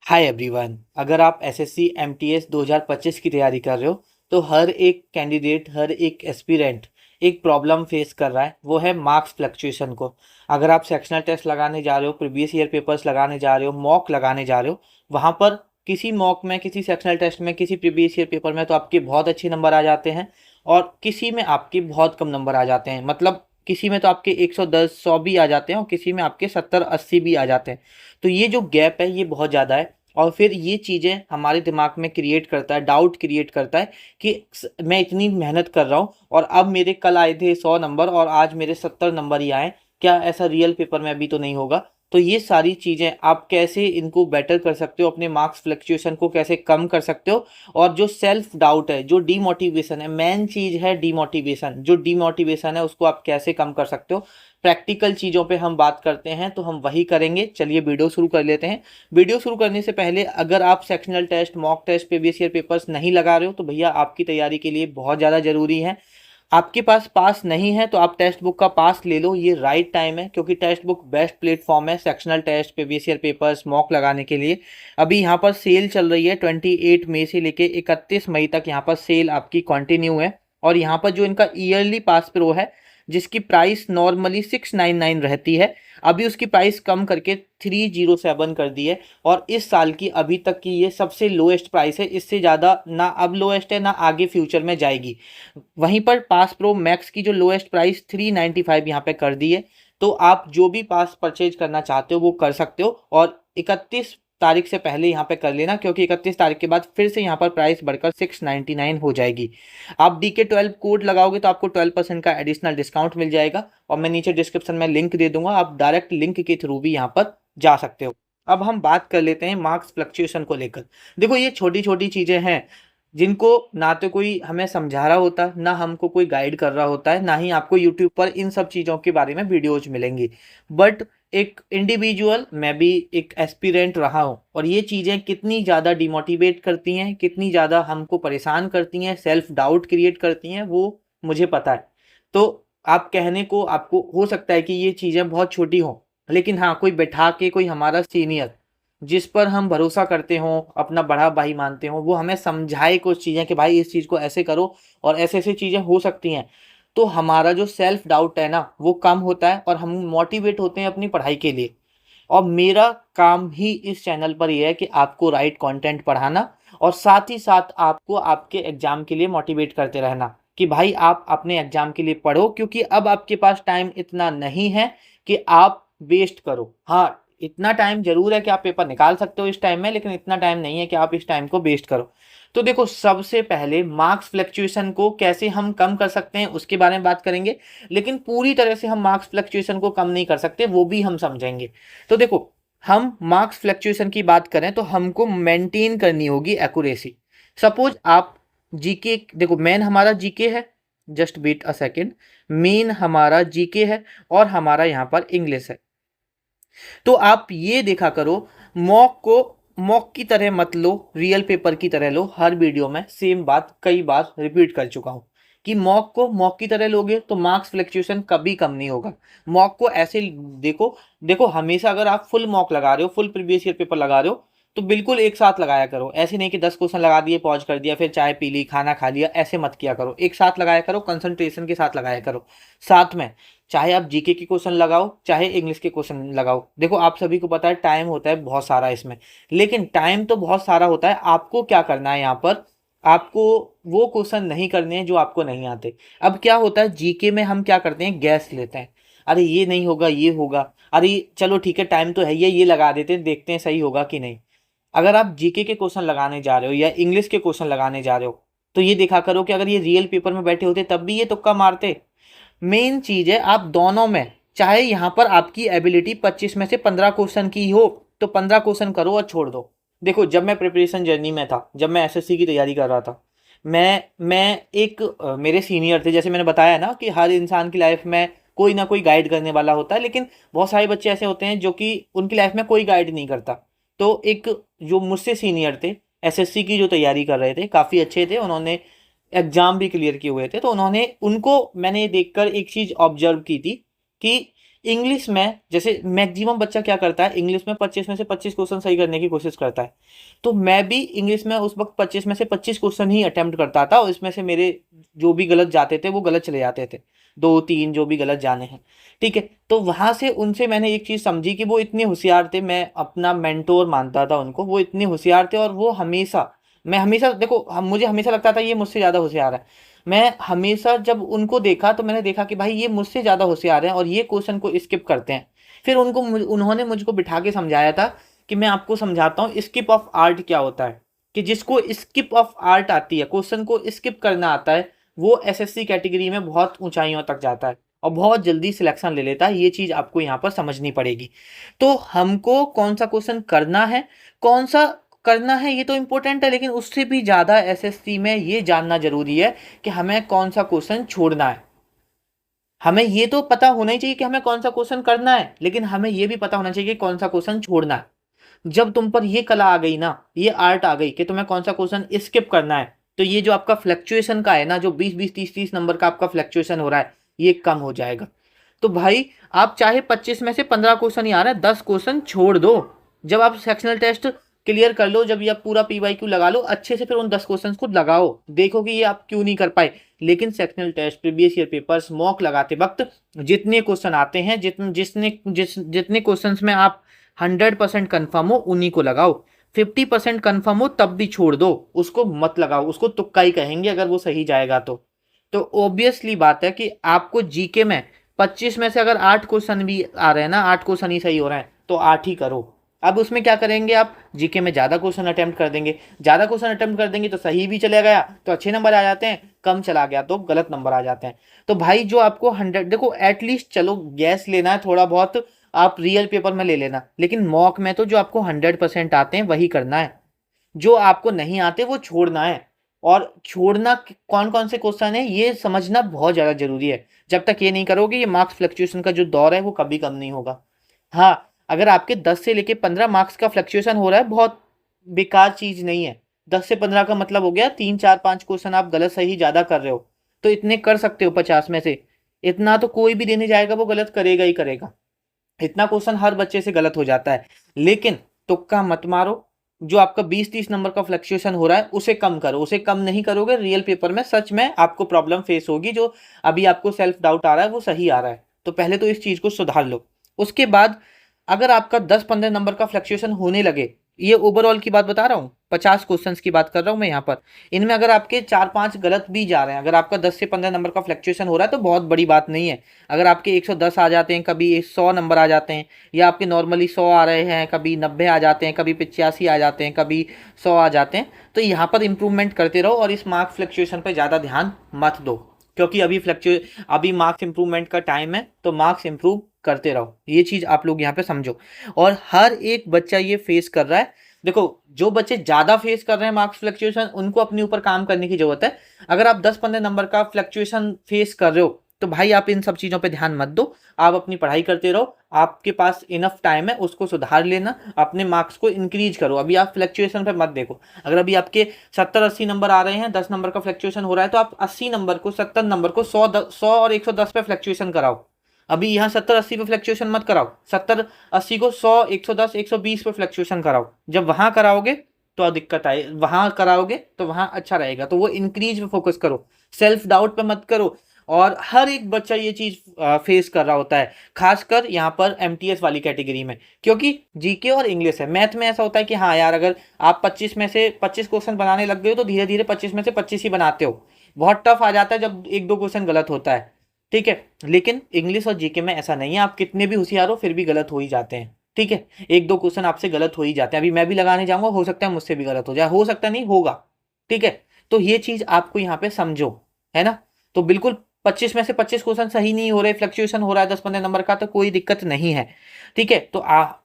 Hi everyone. अगर आप SSC MTS 2025 की तैयारी कर रहे हो तो हर एक कैंडिडेट, हर एक एस्पिरेंट एक प्रॉब्लम फेस कर रहा है, वो है मार्क्स फ्लक्चुएशन को। अगर आप सेक्शनल टेस्ट लगाने जा रहे हो, प्रीवियस ईयर पेपर्स लगाने जा रहे हो, मॉक लगाने जा रहे हो, वहाँ पर किसी मॉक में, किसी सेक्शनल टेस्ट में, किसी प्रीवियस ईयर पेपर में तो आपके बहुत अच्छे नंबर आ जाते हैं और किसी में आपके बहुत कम नंबर आ जाते हैं। मतलब किसी में तो आपके 110 100 भी आ जाते हैं और किसी में आपके 70 80 भी आ जाते हैं। तो ये जो गैप है ये बहुत ज़्यादा है और फिर ये चीज़ें हमारे दिमाग में क्रिएट करता है, डाउट क्रिएट करता है कि मैं इतनी मेहनत कर रहा हूँ और अब मेरे कल आए थे 100 नंबर और आज मेरे 70 नंबर ही आए, क्या ऐसा रियल पेपर में अभी तो नहीं होगा। तो ये सारी चीज़ें आप कैसे इनको बेटर कर सकते हो, अपने मार्क्स फ्लक्चुएशन को कैसे कम कर सकते हो। और जो सेल्फ डाउट है, जो डीमोटिवेशन है, मेन चीज़ है डीमोटिवेशन। जो डीमोटिवेशन है उसको आप कैसे कम कर सकते हो, प्रैक्टिकल चीज़ों पे हम बात करते हैं तो हम वही करेंगे। चलिए वीडियो शुरू कर लेते हैं। वीडियो शुरू करने से पहले अगर आप sectional test, mock test, previous year papers नहीं लगा रहे हो तो भैया आपकी तैयारी के लिए बहुत ज़्यादा ज़रूरी है। आपके पास पास नहीं है तो आप टेक्स्ट बुक का पास ले लो, ये राइट टाइम है क्योंकि टेक्स्ट बुक बेस्ट प्लेटफॉर्म है sectional test, previous year papers, mock लगाने के लिए। अभी यहाँ पर सेल चल रही है 28 मई से लेके 31 मई तक यहाँ पर सेल आपकी कंटिन्यू है। और यहाँ पर जो इनका ईयरली पास प्रो है जिसकी प्राइस नॉर्मली 699 रहती है, अभी उसकी प्राइस कम करके 307 कर दी है और इस साल की अभी तक की ये सबसे लोएस्ट प्राइस है। इससे ज़्यादा ना अब लोएस्ट है ना आगे फ्यूचर में जाएगी। वहीं पर पास प्रो मैक्स की जो लोएस्ट प्राइस 395 यहाँ पे कर दी है। तो आप जो भी पास परचेज करना चाहते हो वो कर सकते हो और 31 तारीख से पहले यहाँ पे कर लेना क्योंकि 31 तारीख के बाद फिर से यहाँ पर प्राइस बढ़कर 699 हो जाएगी। आप DK12 कोड लगाओगे तो आपको 12% का एडिशनल डिस्काउंट मिल जाएगा और मैं नीचे डिस्क्रिप्शन में लिंक दे दूंगा, आप डायरेक्ट लिंक के थ्रू भी यहाँ पर जा सकते हो। अब हम बात कर लेते हैं मार्क्स फ्लक्चुएशन को लेकर। देखो ये छोटी छोटी चीज़ें हैं जिनको ना तो कोई हमें समझा रहा होता, ना हमको कोई गाइड कर रहा होता है, ना ही आपको यूट्यूब पर इन सब चीज़ों के बारे में वीडियोज मिलेंगी। बट एक इंडिविजुअल, मैं भी एक एस्पिरेंट रहा हूँ और ये चीज़ें कितनी ज़्यादा डिमोटिवेट करती हैं, कितनी ज़्यादा हमको परेशान करती हैं, सेल्फ डाउट क्रिएट करती हैं, वो मुझे पता है। तो आप कहने को आपको हो सकता है कि ये चीज़ें बहुत छोटी हों, लेकिन हाँ कोई बैठा के, कोई हमारा सीनियर जिस पर हम भरोसा करते हों, अपना बड़ा भाई मानते हों, वो हमें समझाए कुछ चीज़ें कि भाई इस चीज़ को ऐसे करो और ऐसे ऐसे चीज़ें हो सकती हैं, तो हमारा जो सेल्फ डाउट है ना वो कम होता है और हम मोटिवेट होते हैं अपनी पढ़ाई के लिए। और मेरा काम ही इस चैनल पर यह है कि आपको राइट कंटेंट पढ़ाना और साथ ही साथ आपको आपके एग्ज़ाम के लिए मोटिवेट करते रहना कि भाई आप अपने एग्ज़ाम के लिए पढ़ो, क्योंकि अब आपके पास टाइम इतना नहीं है कि आप वेस्ट करो। हाँ, इतना टाइम ज़रूर है कि आप पेपर निकाल सकते हो इस टाइम में, लेकिन इतना टाइम नहीं है कि आप इस टाइम को वेस्ट करो। तो देखो, सबसे पहले मार्क्स फ्लक्चुएशन को कैसे हम कम कर सकते हैं उसके बारे में बात करेंगे, लेकिन पूरी तरह से हम मार्क्स फ्लक्चुएशन को कम नहीं कर सकते, वो भी हम समझेंगे। तो देखो, हम मार्क्स फ्लक्चुएशन की बात करें तो हमको मेंटेन करनी होगी एक्यूरेसी। सपोज आप जीके, देखो मेन हमारा जीके है, just wait a second, main हमारा जीके है और हमारा यहाँ पर इंग्लिश है। तो आप ये देखा करो, मॉक को मॉक की तरह मत लो, रियल पेपर की तरह लो। हर वीडियो में सेम बात कई बार रिपीट कर चुका हूँ कि मॉक को मॉक की तरह लोगे तो मार्क्स फ्लक्चुएशन कभी कम नहीं होगा। मॉक को ऐसे देखो, देखो हमेशा अगर आप फुल मॉक लगा रहे हो, फुल प्रीवियस ईयर पेपर लगा रहे हो, तो बिल्कुल एक साथ लगाया करो। ऐसे नहीं कि 10 क्वेश्चन लगा दिए, पॉज कर दिया, फिर चाय पी ली, खाना खा लिया, ऐसे मत किया करो। एक साथ लगाया करो, कंसंट्रेशन के साथ लगाया करो। साथ में चाहे आप जीके के क्वेश्चन लगाओ, चाहे इंग्लिश के क्वेश्चन लगाओ। देखो आप सभी को पता है टाइम होता है बहुत सारा इसमें, लेकिन टाइम तो बहुत सारा होता है, आपको क्या करना है यहाँ पर, आपको वो क्वेश्चन नहीं करने हैं जो आपको नहीं आते। अब क्या होता है, जीके में हम क्या करते हैं, गैस लेते हैं, अरे ये नहीं होगा, ये होगा, अरे चलो ठीक है टाइम तो है, ये लगा देते हैं, देखते हैं सही होगा कि नहीं। अगर आप जीके के क्वेश्चन लगाने जा रहे हो या इंग्लिश के क्वेश्चन लगाने जा रहे हो तो ये देखा करो कि अगर ये रियल पेपर में बैठे होते तब भी ये तुक्का मारते। मेन चीज है आप दोनों में, चाहे यहाँ पर आपकी एबिलिटी 25 में से 15 क्वेश्चन की हो तो 15 क्वेश्चन करो और छोड़ दो। देखो जब मैं प्रिपरेशन जर्नी में था, जब मैं एसएससी की तैयारी कर रहा था, मैं एक मेरे सीनियर थे, जैसे मैंने बताया ना कि हर इंसान की लाइफ में कोई ना कोई गाइड करने वाला होता है, लेकिन बहुत सारे बच्चे ऐसे होते हैं जो कि उनकी लाइफ में कोई गाइड नहीं करता। तो एक जो मुझसे सीनियर थे, एसएससी की जो तैयारी कर रहे थे, काफ़ी अच्छे थे, उन्होंने एग्जाम भी क्लियर किए हुए थे, तो उन्होंने, उनको मैंने देखकर एक चीज़ ऑब्जर्व की थी कि इंग्लिश में जैसे मैक्सिमम बच्चा क्या करता है, इंग्लिश में 25 में से 25 क्वेश्चन सही करने की कोशिश करता है। तो मैं भी इंग्लिश में उस वक्त 25 में से 25 क्वेश्चन ही अटेम्प्ट करता था, और इसमें से मेरे जो भी गलत जाते थे वो गलत चले जाते थे, 2-3 जो भी गलत जाने हैं। ठीक है, तो वहां से उनसे मैंने एक चीज समझी कि वो इतने होशियार थे, मैं अपना मेंटोर मानता था उनको, वो इतने होशियार थे, और वो हमेशा, मैं हमेशा देखो मुझे हमेशा लगता था ये मुझसे ज्यादा होशियार है। मैं हमेशा जब उनको देखा तो मैंने देखा कि भाई ये मुझसे ज़्यादा होशियार हैं और ये क्वेश्चन को स्किप करते हैं। फिर उन्होंने मुझको बिठा के समझाया था कि मैं आपको समझाता हूँ स्किप ऑफ आर्ट क्या होता है, कि जिसको स्किप ऑफ आर्ट आती है, क्वेश्चन को स्किप करना आता है, वो एसएससी कैटेगरी में बहुत ऊंचाइयों तक जाता है और बहुत जल्दी सिलेक्शन ले लेता है। ये चीज़ आपको यहाँ पर समझनी पड़ेगी। तो हमको कौन सा क्वेश्चन करना है, कौन सा करना है, ये तो इम्पोर्टेंट है, लेकिन उससे भी ज़्यादा एसएससी में ये जानना जरूरी है कि हमें कौन सा क्वेश्चन छोड़ना है। हमें ये तो पता होना ही चाहिए कि हमें कौन सा क्वेश्चन करना है, लेकिन हमें ये भी पता होना चाहिए कि कौन सा क्वेश्चन छोड़ना है। जब तुम पर ये कला आ गई ना, ये आर्ट आ गई कि तुम्हें कौन सा क्वेश्चन स्किप करना है, तो ये जो आपका फ्लक्चुएशन का है ना, जो 20-20 30-30 नंबर का आपका फ्लक्चुएशन हो रहा है, ये कम हो जाएगा। तो भाई आप चाहे 25 में से 15 क्वेश्चन ही आ रहा है, 10 क्वेश्चन छोड़ दो। जब आप सेक्शनल टेस्ट क्लियर कर लो, जब ये आप पूरा पीवाईक्यू लगा लो अच्छे से, फिर उन 10 क्वेश्चन को लगाओ, देखो कि ये आप क्यों नहीं कर पाए। लेकिन sectional test, previous year papers, mock लगाते वक्त जितने क्वेश्चन आते हैं, जितने क्वेश्चन में आप 100% कन्फर्म हो उन्हीं को लगाओ। 50% कन्फर्म हो तब भी छोड़ दो, उसको मत लगाओ, उसको तुक्का ही कहेंगे अगर वो सही जाएगा तो ऑब्वियसली बात है कि आपको जीके में 25 में से अगर 8 क्वेश्चन भी आ रहे हैं ना, 8 क्वेश्चन ही सही हो रहे हैं, तो 8 ही करो। अब उसमें क्या करेंगे, आप जीके में ज़्यादा क्वेश्चन अटेम्प्ट कर देंगे, ज़्यादा क्वेश्चन अटेम्प्ट कर देंगे तो सही भी चला गया तो अच्छे नंबर आ जाते हैं, कम चला गया तो गलत नंबर आ जाते हैं। तो भाई जो आपको 100, देखो एटलीस्ट चलो गैस लेना है थोड़ा बहुत, आप रियल पेपर में ले लेना, लेकिन मॉक में तो जो आपको 100% आते हैं वही करना है, जो आपको नहीं आते वो छोड़ना है। और छोड़ना कौन कौन से क्वेश्चन है ये समझना बहुत ज़्यादा जरूरी है। जब तक ये नहीं करोगे, ये मार्क्स फ्लक्चुएशन का जो दौर है वो कभी कम नहीं होगा। हाँ, अगर आपके 10 से लेके 15 मार्क्स का फ्लक्चुएशन हो रहा है, बहुत बेकार चीज़ नहीं है। 10 से 15 का मतलब हो गया 3 4 5 क्वेश्चन आप गलत सही ज़्यादा कर रहे हो, तो इतने कर सकते हो 50 में से। इतना तो कोई भी देने जाएगा वो गलत करेगा ही करेगा, इतना क्वेश्चन हर बच्चे से गलत हो जाता है। लेकिन तुक्का मत मारो, जो आपका 20-30 नंबर का फ्लक्चुएशन हो रहा है उसे कम करो। उसे कम नहीं करोगे, रियल पेपर में सच में आपको प्रॉब्लम फेस होगी। जो अभी आपको सेल्फ डाउट आ रहा है वो सही आ रहा है, तो पहले तो इस चीज़ को सुधार लो। उसके बाद अगर आपका 10-15 नंबर का फ्लक्चुएशन होने लगे, ये ओवरऑल की बात बता रहा हूँ, 50 क्वेश्चंस की बात कर रहा हूँ मैं यहाँ पर, इनमें अगर आपके 4-5 गलत भी जा रहे हैं, अगर आपका 10 से 15 नंबर का फ्लक्चुएशन हो रहा है तो बहुत बड़ी बात नहीं है। अगर आपके 110 आ जाते हैं, कभी 100 नंबर आ जाते हैं, या आपके नॉर्मली 100 आ रहे हैं, कभी 90 आ जाते हैं, कभी 85 आ जाते हैं, कभी 100 आ जाते हैं, तो यहाँ पर इंप्रूवमेंट करते रहो और इस मार्क्स फ्लक्चुएशन पर ज़्यादा ध्यान मत दो, क्योंकि अभी मार्क्स इंप्रूवमेंट का टाइम है, तो मार्क्स इंप्रूव करते रहो। ये चीज़ आप लोग यहाँ पे समझो। और हर एक बच्चा ये फेस कर रहा है। देखो, जो बच्चे ज़्यादा फेस कर रहे हैं मार्क्स फ्लक्चुएशन, उनको अपने ऊपर काम करने की जरूरत है। अगर आप 10-15 नंबर का फ्लक्चुएशन फेस कर रहे हो तो भाई आप इन सब चीज़ों पे ध्यान मत दो, आप अपनी पढ़ाई करते रहो, आपके पास इनफ टाइम है, उसको सुधार लेना, अपने मार्क्स को इंक्रीज करो। अभी आप फ्लक्चुएशन पे मत देखो। अगर अभी आपके 70-80 नंबर आ रहे हैं, 10 नंबर का फ्लक्चुएशन हो रहा है, तो आप 80 नंबर को, 70 नंबर को 100 और 110 पे फ्लक्चुएशन कराओ। अभी यहाँ 70-80 पे फ्लक्चुएशन मत कराओ, 70-80 को 100, 110, 120 पे फ्लक्चुएशन कराओ। जब वहां कराओगे तो दिक्कत आए, वहां कराओगे तो वहां अच्छा रहेगा। तो वो इंक्रीज पे फोकस करो, सेल्फ डाउट पे मत करो। और हर एक बच्चा ये चीज फेस कर रहा होता है, खासकर यहाँ पर एमटीएस वाली कैटेगरी में, क्योंकि जीके और इंग्लिश है। मैथ में ऐसा होता है कि हाँ यार, अगर आप 25 में से 25 क्वेश्चन बनाने लग गए हो तो धीरे धीरे 25 में से 25 ही बनाते हो। बहुत टफ आ जाता है जब 1-2 क्वेश्चन गलत होता है, ठीक है। लेकिन इंग्लिश और जीके में ऐसा नहीं है, आप कितने भी होशियार हो फिर भी गलत हो ही जाते हैं, ठीक है। 1-2 क्वेश्चन आपसे गलत हो ही जाते हैं। अभी मैं भी लगाने जाऊंगा, हो सकता है मुझसे भी गलत हो जाए, हो सकता नहीं, होगा, ठीक है। तो ये चीज आपको यहाँ पे समझो, है ना। तो बिल्कुल 25 में से 25 क्वेश्चन सही नहीं हो रहे, फ्लक्चुएशन हो रहा है 10-15 नंबर का, तो कोई दिक्कत नहीं है, ठीक है। तो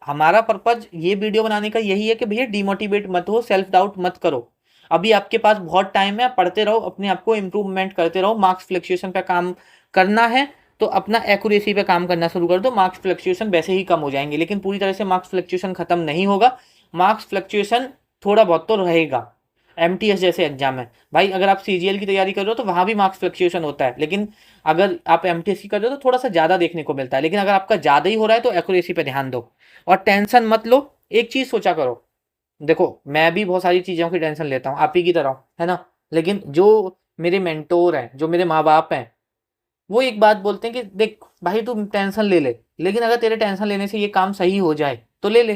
हमारा पर्पज ये वीडियो बनाने का यही है कि भैया डिमोटिवेट मत हो, सेल्फ डाउट मत करो। अभी आपके पास बहुत टाइम है, पढ़ते रहो, अपने आप को इम्प्रूवमेंट करते रहो। मार्क्स फ्लक्चुएशन पे काम करना है तो अपना एक्यूरेसी पे काम करना शुरू कर दो, मार्क्स फ्लक्चुएशन वैसे ही कम हो जाएंगे। लेकिन पूरी तरह से मार्क्स फ्लक्चुएशन खत्म नहीं होगा, मार्क्स फ्लक्चुएशन थोड़ा बहुत तो रहेगा। एमटीएस जैसे एग्जाम है भाई, अगर आप सीजीएल की तैयारी कर रहे हो तो वहाँ भी मार्क्स फ्लक्चुएशन होता है, लेकिन अगर आप एमटीएस की कर रहे हो तो थोड़ा सा ज़्यादा देखने को मिलता है। लेकिन अगर आपका ज़्यादा ही हो रहा है तो एक्यूरेसी पे ध्यान दो और टेंशन मत लो। एक चीज़ सोचा करो, देखो मैं भी बहुत सारी चीज़ों की टेंशन लेता हूँ, आप ही की तरह हूँ, है ना। लेकिन जो मेरे मेंटोर हैं, जो मेरे माँ बाप हैं, वो एक बात बोलते हैं कि देख भाई तू टेंशन ले ले, लेकिन अगर तेरे टेंशन लेने से ये काम सही हो जाए तो ले ले।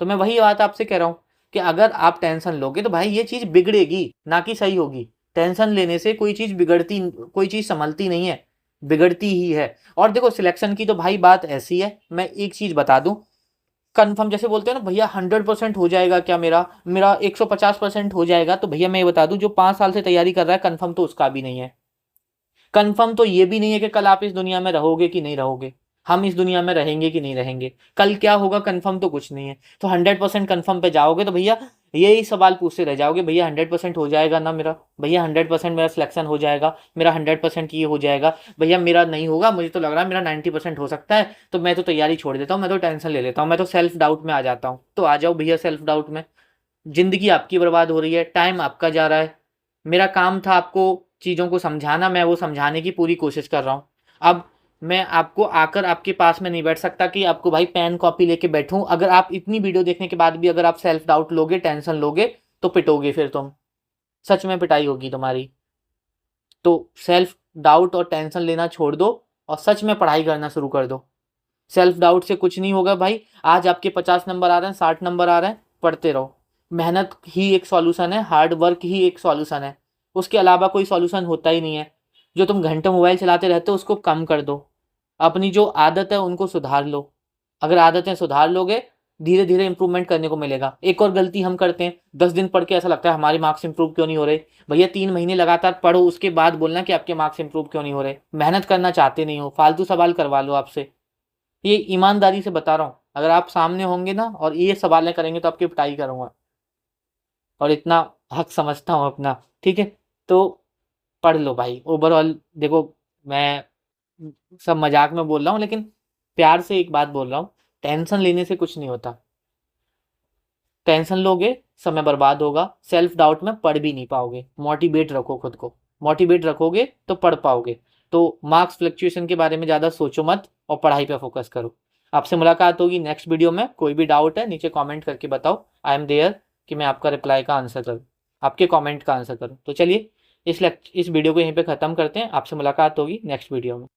तो मैं वही बात आपसे कह रहा हूँ कि अगर आप टेंशन लोगे तो भाई ये चीज़ बिगड़ेगी ना कि सही होगी। टेंशन लेने से कोई चीज़ बिगड़ती, कोई चीज़ संभलती नहीं है, बिगड़ती ही है। और देखो सिलेक्शन की तो भाई बात ऐसी है, मैं एक चीज़ बता दूं, कन्फर्म जैसे बोलते हैं ना भैया 100% हो जाएगा क्या, मेरा मेरा 150% हो जाएगा, तो भैया मैं ये बता दूं जो 5 साल से तैयारी कर रहा है कन्फर्म तो उसका भी नहीं है। कंफर्म तो ये भी नहीं है कि कल आप इस दुनिया में रहोगे कि नहीं रहोगे, हम इस दुनिया में रहेंगे कि नहीं रहेंगे, कल क्या होगा कंफर्म तो कुछ नहीं है। तो 100% कंफर्म पे जाओगे तो भैया यही सवाल पूछते रह जाओगे, भैया 100% हो जाएगा ना मेरा, भैया 100% मेरा सिलेक्शन हो जाएगा, मेरा 100% ये हो जाएगा, भैया मेरा नहीं होगा, मुझे तो लग रहा है मेरा 90% हो सकता है, तो मैं तो तैयारी छोड़ देता हूँ, मैं तो टेंशन ले लेता हूँ, मैं तो सेल्फ डाउट में आ जाता हूँ। तो आ जाओ भैया सेल्फ डाउट में, जिंदगी आपकी बर्बाद हो रही है, टाइम आपका जा रहा है। मेरा काम था आपको चीज़ों को समझाना, मैं वो समझाने की पूरी कोशिश कर रहा हूँ। अब मैं आपको आकर आपके पास में नहीं बैठ सकता कि आपको भाई पेन कॉपी लेके बैठूं। अगर आप इतनी वीडियो देखने के बाद भी अगर आप सेल्फ डाउट लोगे, टेंशन लोगे, तो पिटोगे फिर तुम, सच में पिटाई होगी तुम्हारी। तो सेल्फ डाउट और टेंशन लेना छोड़ दो और सच में पढ़ाई करना शुरू कर दो। सेल्फ डाउट से कुछ नहीं होगा भाई। आज आपके 50 नंबर आ रहे हैं, 60 नंबर आ रहे हैं, पढ़ते रहो। मेहनत ही एक सॉल्यूशन है, हार्ड वर्क ही एक सॉल्यूशन है, उसके अलावा कोई सॉल्यूशन होता ही नहीं है। जो तुम घंटे मोबाइल चलाते रहते हो उसको कम कर दो, अपनी जो आदत है उनको सुधार लो। अगर आदतें सुधार लोगे धीरे धीरे इंप्रूवमेंट करने को मिलेगा। एक और गलती हम करते हैं, 10 दिन पढ़ के ऐसा लगता है हमारे मार्क्स इंप्रूव क्यों नहीं हो रहे। भैया 3 महीने लगातार पढ़ो, उसके बाद बोलना कि आपके मार्क्स इंप्रूव क्यों नहीं हो रहे। मेहनत करना चाहते नहीं हो, फालतू सवाल करवा लो आपसे, ये ईमानदारी से बता रहा हूँ। अगर आप सामने होंगे ना और ये सवालें करेंगे तो आपकी पिटाई करूंगा, और इतना हक समझता हूँ अपना, ठीक है। तो पढ़ लो भाई ओवरऑल। देखो मैं सब मजाक में बोल रहा हूँ, लेकिन प्यार से एक बात बोल रहा हूँ, टेंशन लेने से कुछ नहीं होता। टेंशन लोगे समय बर्बाद होगा, सेल्फ डाउट में पढ़ भी नहीं पाओगे। मोटिवेट रखो खुद को, मोटिवेट रखोगे तो पढ़ पाओगे। तो मार्क्स फ्लक्चुएशन के बारे में ज़्यादा सोचो मत और पढ़ाई पे फोकस करो। आपसे मुलाकात होगी नेक्स्ट वीडियो में। कोई भी डाउट है नीचे कमेंट करके बताओ, आई एम देयर, कि मैं आपका रिप्लाई का आंसर करूँ, आपके कमेंट का आंसर करूँ। तो चलिए इस वीडियो को यहीं पे ख़त्म करते हैं। आपसे मुलाकात होगी नेक्स्ट वीडियो में।